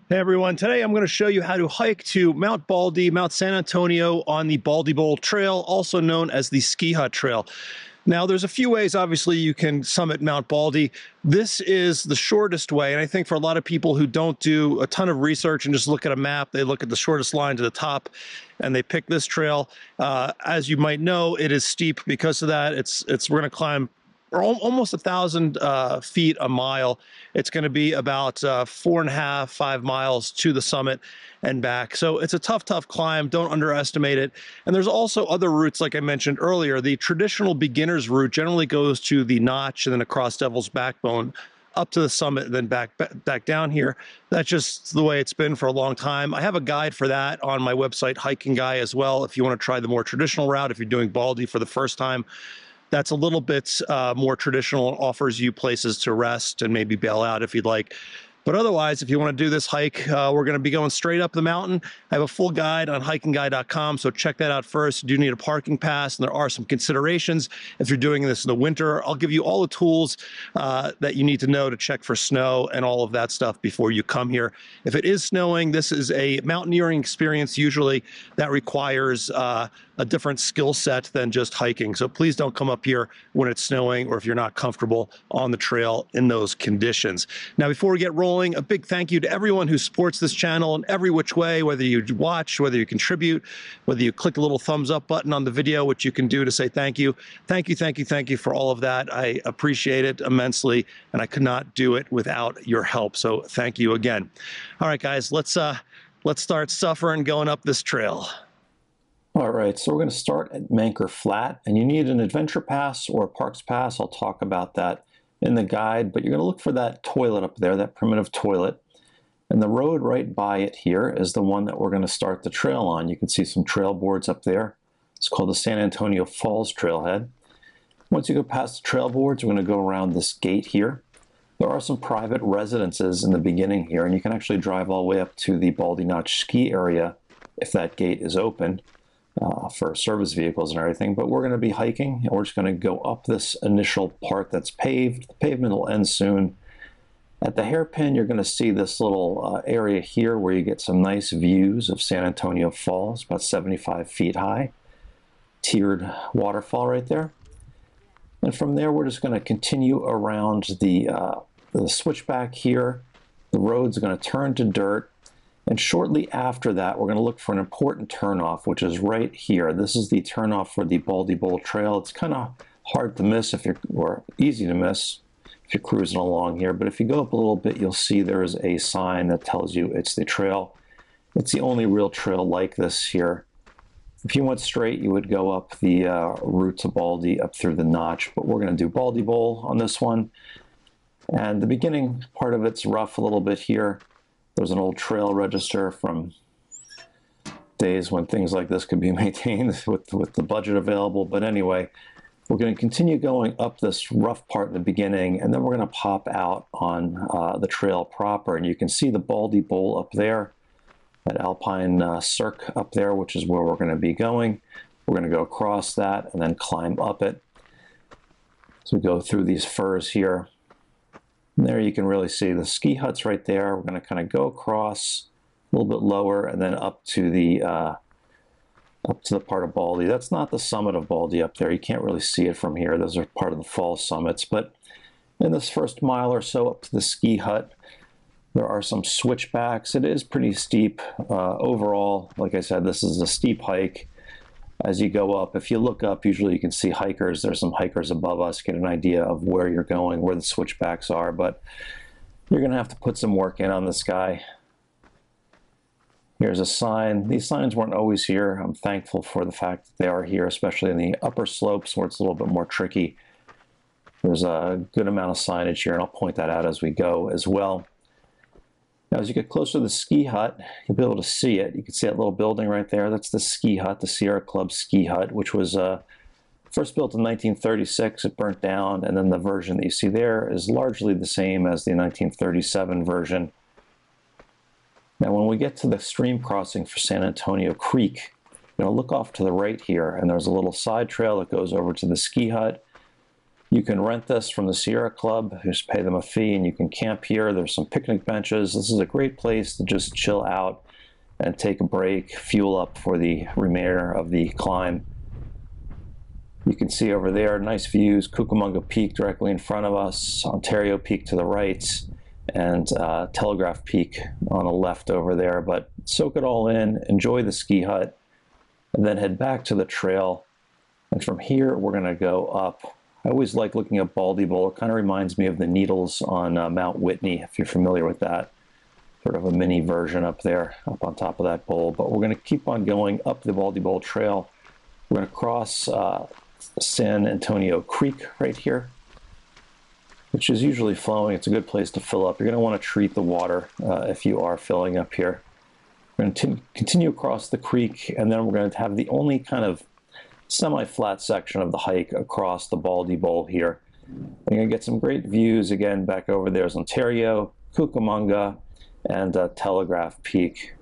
Hey everyone, today I'm going to show you how to hike to Mt Baldy, Mount San Antonio on the Baldy Bowl Trail, also known as the Ski Hut Trail. Now, there's a few ways, obviously, you can summit Mount Baldy. This is the shortest way, and I think for a lot of people who don't do a ton of research and just look at a map, they look at the shortest line to the top, and they pick this trail. As you might know, it is steep because of that. We're going to climb almost 1,000 feet a mile. It's going to be about 4.5, 5 miles to the summit and back. So it's a tough climb. Don't underestimate it. And there's also other routes, like I mentioned earlier. The traditional beginner's route generally goes to the Notch and then across Devil's Backbone up to the summit and then back down here. That's just the way it's been for a long time. I have a guide for that on my website, Hiking Guy, as well, if you want to try the more traditional route, if you're doing Baldy for the first time. That's a little bit more traditional, offers you places to rest and maybe bail out if you'd like. But otherwise, if you want to do this hike, we're going to be going straight up the mountain. I have a full guide on HikingGuy.com, so check that out first. You do need a parking pass, and there are some considerations if you're doing this in the winter. I'll give you all the tools that you need to know to check for snow and all of that stuff before you come here. If it is snowing, this is a mountaineering experience usually that requires a different skill set than just hiking. So please don't come up here when it's snowing or if you're not comfortable on the trail in those conditions. Now, before we get rolling, a big thank you to everyone who supports this channel in every which way, whether you watch, whether you contribute, whether you click the little thumbs up button on the video, which you can do to say thank you. Thank you for all of that. I appreciate it immensely, and I could not do it without your help. So thank you again. All right, guys, let's start suffering going up this trail. All right, so we're going to start at Manker Flat, and you need an adventure pass or a parks pass. I'll talk about that in the guide, but you're going to look for that toilet up there, that primitive toilet. And the road right by it here is the one that we're going to start the trail on. You can see some trail boards up there. It's called the San Antonio Falls Trailhead. Once you go past the trail boards, we're going to go around this gate here. There are some private residences in the beginning here, and you can actually drive all the way up to the Baldy Notch ski area if that gate is open. For service vehicles and everything, but we're going to be hiking, and we're just going to go up this initial part that's paved. The pavement will end soon. At the hairpin, you're going to see this little area here where you get some nice views of San Antonio Falls, about 75 feet high. Tiered waterfall right there. And from there, we're just going to continue around the switchback here. The road's going to turn to dirt. And shortly after that, we're going to look for an important turnoff, which is right here. This is the turnoff for the Baldy Bowl Trail. It's kind of hard to miss or easy to miss if you're cruising along here. But if you go up a little bit, you'll see there is a sign that tells you it's the trail. It's the only real trail like this here. If you went straight, you would go up the route to Baldy up through the Notch. But we're going to do Baldy Bowl on this one. And the beginning part of it's rough a little bit here. There's an old trail register from days when things like this could be maintained with the budget available. But anyway, we're going to continue going up this rough part in the beginning, and then we're going to pop out on the trail proper. And you can see the Baldy Bowl up there, that Alpine Cirque up there, which is where we're going to be going. We're going to go across that and then climb up it. So we go through these firs here. And there you can really see the ski huts right there. We're going to kind of go across a little bit lower and then up to the part of Baldy. That's not the summit of Baldy up there. You can't really see it from here. Those are part of the fall summits. But in this first mile or so up to the ski hut, there are some switchbacks. It is pretty steep. Overall, like I said, this is a steep hike. As you go up, if you look up, usually you can see hikers. There's some hikers above us, get an idea of where you're going, where the switchbacks are, but you're going to have to put some work in on this guy. Here's a sign. These signs weren't always here. I'm thankful for the fact that they are here, especially in the upper slopes where it's a little bit more tricky. There's a good amount of signage here, and I'll point that out as we go as well. Now, as you get closer to the ski hut, you'll be able to see it. You can see that little building right there. That's the ski hut, the Sierra Club ski hut, which was first built in 1936. It burnt down, and then the version that you see there is largely the same as the 1937 version. Now, when we get to the stream crossing for San Antonio Creek, you're going to look off to the right here, and there's a little side trail that goes over to the ski hut. You can rent this from the Sierra Club, just pay them a fee, and you can camp here. There's some picnic benches. This is a great place to just chill out and take a break, fuel up for the remainder of the climb. You can see over there, nice views, Cucamonga Peak directly in front of us, Ontario Peak to the right, and Telegraph Peak on the left over there. But soak it all in, enjoy the ski hut, and then head back to the trail. And from here, we're gonna go up. I always like looking at Baldy Bowl. It kind of reminds me of the Needles on Mount Whitney, if you're familiar with that. Sort of a mini version up there, up on top of that bowl. But we're gonna keep on going up the Baldy Bowl Trail. We're gonna cross San Antonio Creek right here, which is usually flowing. It's a good place to fill up. You're gonna wanna treat the water if you are filling up here. We're gonna continue across the creek, and then we're gonna have the only kind of semi-flat section of the hike across the Baldy Bowl here. You're gonna get some great views. Again, back over there's Ontario, Cucamonga, and Telegraph Peak,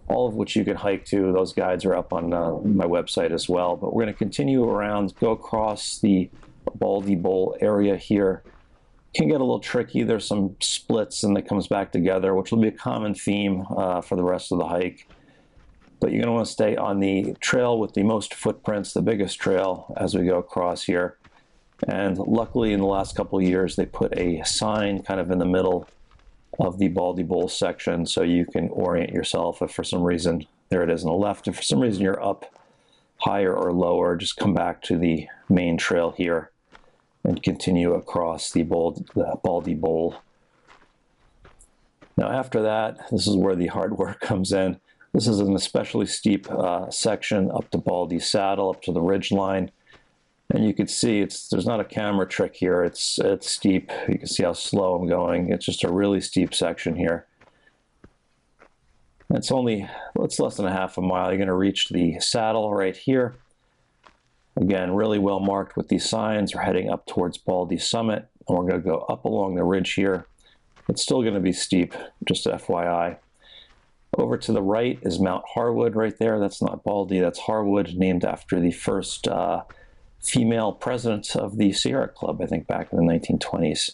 all of which you can hike to. Those guides are up on my website as well. But we're gonna continue around, go across the Baldy Bowl area here. Can get a little tricky. There's some splits and it comes back together, which will be a common theme for the rest of the hike. But you're going to want to stay on the trail with the most footprints, the biggest trail as we go across here. And luckily in the last couple of years, they put a sign kind of in the middle of the Baldy Bowl section so you can orient yourself if for some reason, there it is on the left, if for some reason you're up higher or lower, just come back to the main trail here and continue across the Baldy Bowl. Now after that, this is where the hard work comes in. This is an especially steep section up to Baldy Saddle, up to the ridge line. And you can see there's not a camera trick here. It's steep. You can see how slow I'm going. It's just a really steep section here. It's less than a half a mile. You're going to reach the saddle right here. Again, really well marked with these signs. We're heading up towards Baldy Summit, and we're going to go up along the ridge here. It's still going to be steep, just FYI. Over to the right is Mount Harwood right there. That's not Baldy, that's Harwood, named after the first female president of the Sierra Club, I think back in the 1920s.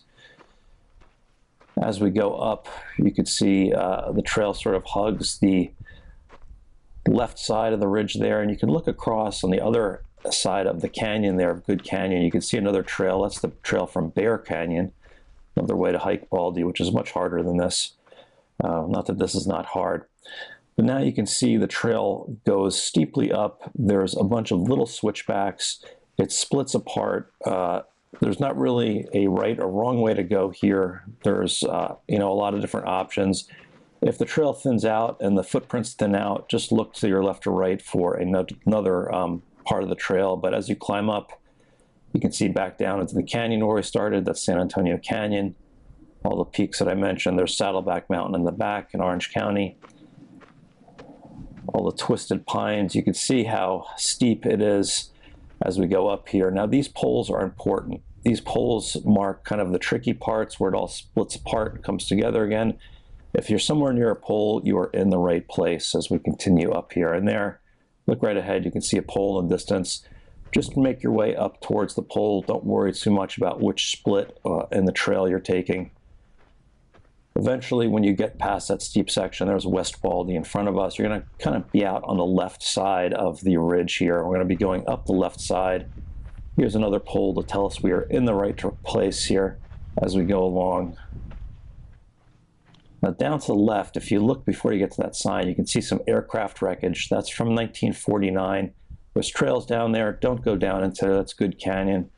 As we go up, you can see the trail sort of hugs the left side of the ridge there, and you can look across on the other side of the canyon there, Good Canyon. You can see another trail. That's the trail from Bear Canyon, another way to hike Baldy, which is much harder than this. Not that this is not hard, but now you can see the trail goes steeply up. There's a bunch of little switchbacks. It splits apart. There's not really a right or wrong way to go here. There's a lot of different options. If the trail thins out and the footprints thin out, just look to your left or right for another part of the trail. But as you climb up, you can see back down into the canyon where we started. That's San Antonio Canyon. All the peaks that I mentioned. There's Saddleback Mountain in the back in Orange County. All the twisted pines. You can see how steep it is as we go up here. Now these poles are important. These poles mark kind of the tricky parts where it all splits apart and comes together again. If you're somewhere near a pole, you are in the right place as we continue up here. And there, look right ahead, you can see a pole in the distance. Just make your way up towards the pole. Don't worry too much about which split in the trail you're taking. Eventually, when you get past that steep section, there's West Baldy in front of us. You're going to kind of be out on the left side of the ridge here. We're going to be going up the left side. Here's another pole to tell us we are in the right place here as we go along. Now down to the left, if you look before you get to that sign, you can see some aircraft wreckage. That's from 1949. There's trails down there. Don't go down into there. That's Good Canyon.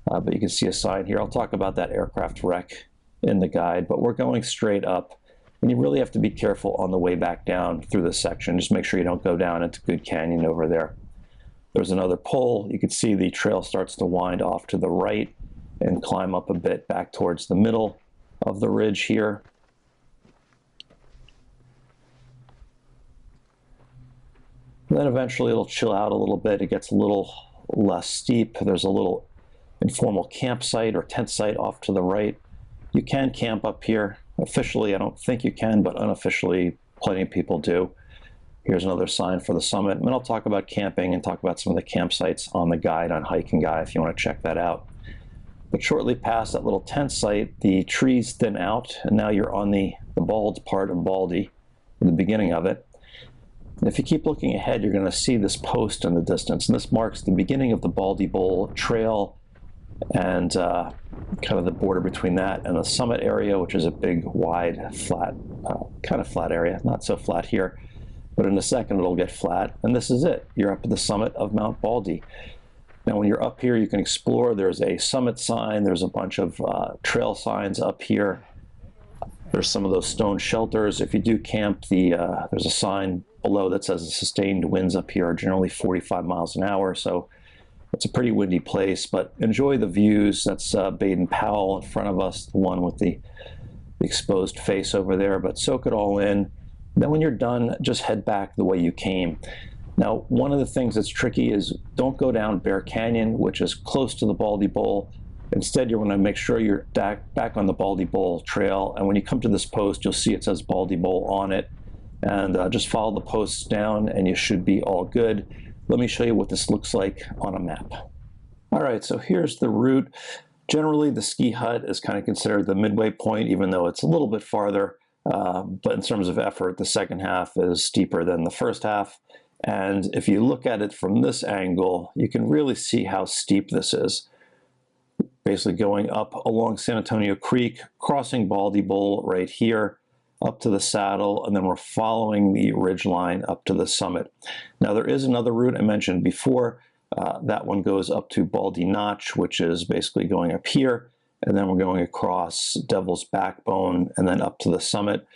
But you can see a sign here. I'll talk about that aircraft wreck in the guide, but we're going straight up, and you really have to be careful on the way back down through this section. Just make sure you don't go down into Good Canyon over there. There's another pole. You can see the trail starts to wind off to the right and climb up a bit back towards the middle of the ridge here. And then eventually it'll chill out a little bit. It gets a little less steep. There's a little informal campsite or tent site off to the right. You can camp up here. Officially, I don't think you can, but unofficially, plenty of people do. Here's another sign for the summit. And then I'll talk about camping and talk about some of the campsites on the guide on Hiking Guy if you want to check that out. But shortly past that little tent site, the trees thin out, and now you're on the bald part of Baldy, in the beginning of it. And if you keep looking ahead, you're going to see this post in the distance. And this marks the beginning of the Baldy Bowl Trail and kind of the border between that and the summit area, which is a big, wide, flat, kind of flat area. Not so flat here, but in a second it'll get flat. And this is it. You're up at the summit of Mt Baldy. Now, when you're up here, you can explore. There's a summit sign. There's a bunch of trail signs up here. There's some of those stone shelters. If you do camp, there's a sign below that says the sustained winds up here are generally 45 miles an hour. So it's a pretty windy place, but enjoy the views. That's Baden-Powell in front of us, the one with the exposed face over there, but soak it all in. Then when you're done, just head back the way you came. Now, one of the things that's tricky is don't go down Bear Canyon, which is close to the Baldy Bowl. Instead, you're going to make sure you're back on the Baldy Bowl Trail. And when you come to this post, you'll see it says Baldy Bowl on it. And just follow the posts down and you should be all good. Let me show you what this looks like on a map. All right, so here's the route. Generally, the ski hut is kind of considered the midway point, even though it's a little bit farther. But in terms of effort, the second half is steeper than the first half. And if you look at it from this angle, you can really see how steep this is. Basically going up along San Antonio Creek, crossing Baldy Bowl right here, up to the saddle, and then we're following the ridge line up to the summit. Now, there is another route I mentioned before. That one goes up to Baldy Notch, which is basically going up here, and then we're going across Devil's Backbone, and then up to the summit.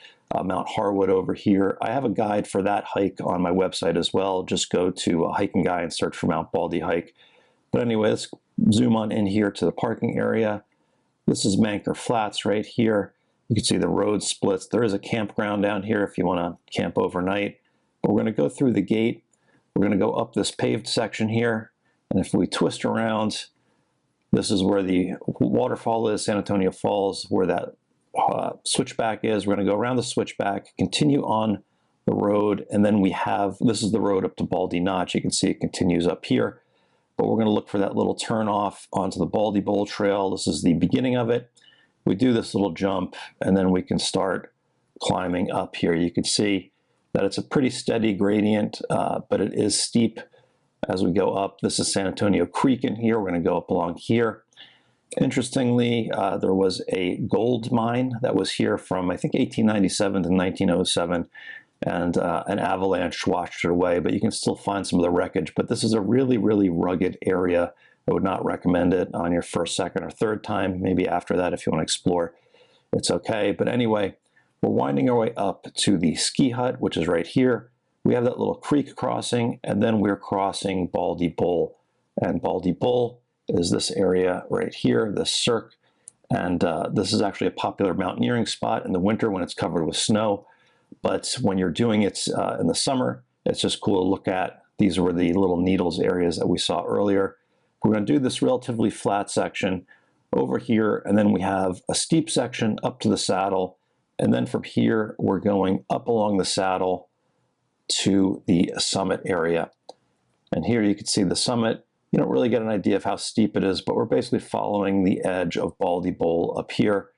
Mount Harwood over here. I have a guide for that hike on my website as well. Just go to Hiking Guy and search for Mt Baldy hike. But anyway, let's zoom on in here to the parking area. This is Manker Flats right here. You can see the road splits. There is a campground down here if you want to camp overnight. But we're going to go through the gate. We're going to go up this paved section here. And if we twist around, this is where the waterfall is, San Antonio Falls, where that switchback is. We're going to go around the switchback, continue on the road, and then we have, this is the road up to Baldy Notch. You can see it continues up here, but we're going to look for that little turn off onto the Baldy Bowl Trail. This is the beginning of it. We do this little jump, and then we can start climbing up here. You can see that it's a pretty steady gradient, but it is steep as we go up. This is San Antonio Creek in here. We're going to go up along here. Interestingly, there was a gold mine that was here from, I think, 1897 to 1907, and an avalanche washed it away, but you can still find some of the wreckage. But this is a really, really rugged area. I would not recommend it on your first, second, or third time. Maybe after that, if you want to explore, it's okay. But anyway, we're winding our way up to the ski hut, which is right here. We have that little creek crossing, and then we're crossing Baldy Bowl. And Baldy Bowl is this area right here, this cirque. And this is actually a popular mountaineering spot in the winter when it's covered with snow. But when you're doing it in the summer, it's just cool to look at. These were the little needles areas that we saw earlier. We're going to do this relatively flat section over here, and then we have a steep section up to the saddle. And then from here, we're going up along the saddle to the summit area. And here you can see the summit. You don't really get an idea of how steep it is, but we're basically following the edge of Baldy Bowl up here.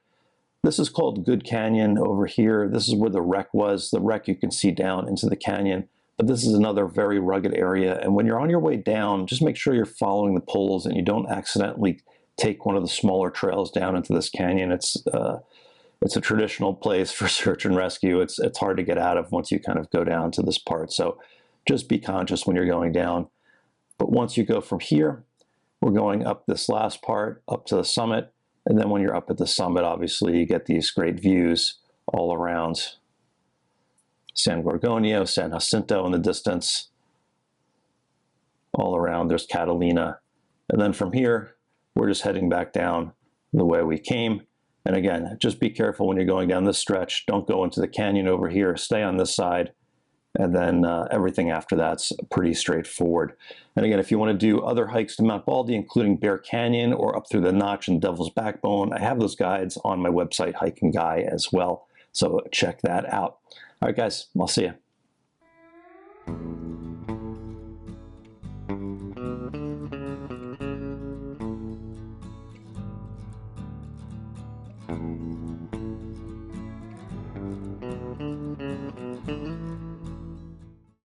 This is called Good Canyon over here. This is where the wreck was. The wreck you can see down into the canyon, but this is another very rugged area. And when you're on your way down, just make sure you're following the poles and you don't accidentally take one of the smaller trails down into this canyon. It's a traditional place for search and rescue. It's hard to get out of once you kind of go down to this part. So just be conscious when you're going down. But once you go from here, we're going up this last part, up to the summit. And then when you're up at the summit, obviously, you get these great views all around San Gorgonio, San Jacinto in the distance. All around, there's Catalina. And then from here, we're just heading back down the way we came. And again, just be careful when you're going down this stretch. Don't go into the canyon over here. Stay on this side. And then everything after that's pretty straightforward. And again, if you want to do other hikes to Mt Baldy, including Bear Canyon or up through the Notch and Devil's Backbone, I have those guides on my website, Hiking Guy, as well. So check that out. All right, guys, I'll see you.